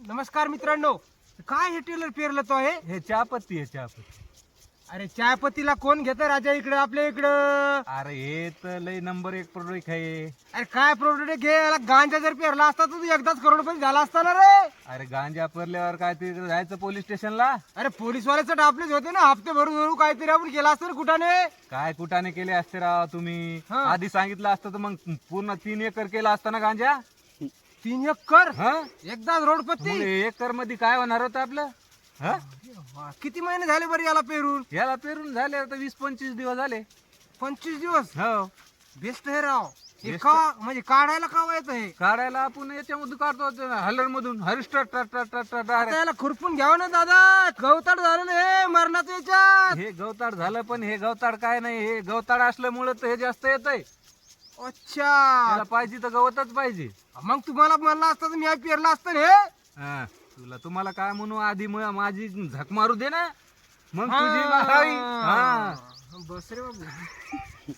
नमस्कार मित्रांनो. काय हे टेलर पेरलं तो आहे? हे चहापत्ती आहे चहापत्ती. अरे चायपत्तीला कोण घेतं राजा इकडं आपल्या इकडं? अरे हे तर लय नंबर 1 प्रोडक्ट आहे. अरे काय प्रोडक्ट घे, याला गांजा जर पेरला असता तर तू एकदाच करोडपती झाला असता ना रे. अरे गांजा परल्यावर काय तिकडे जायचं पोलीस स्टेशनला? अरे पोलीसवाल्याचं डापलेच होते ना, हप्ते भरून भरून काहीतरी आपण केला असतं ना कुठाने. काय कुठाने केले असते राव तुम्ही? हा. आधी सांगितलं असतं तर मग पूर्ण 3 एकर केला असता ना गांजा. 3 एकर हा एकदाच रोडपत्ती. एकर मध्ये काय होणार होतं आपलं? हा? किती महिने झाले बरं याला पेरून? याला पेरून झाले आता 20-25 दिवस झाले. 25 दिवस. हो बेस्ट आहे राव. हे Best का म्हणजे काढायला का येत हे? काढायला आपण याच्यामधून काढतो हलर मधून आता याला खुरपून घ्यावं ना दादा, गवताड झालं ना हे मरणाचं याच्यात. हे गवताड झालं पण हे गवताड काय नाही, हे गवताड असल्यामुळे तर हे जास्त येत आहे. अच्छा, त्याला पाहिजे तर गवतच पाहिजे. मग तुम्हाला म्हणला असता तर मी आज पेरला असतं ना हे. हा, तुम्हाला काय म्हणू आधी माझी झक मारू दे ना, मग हा. तुझी मारावी. हा बस रे बाबू.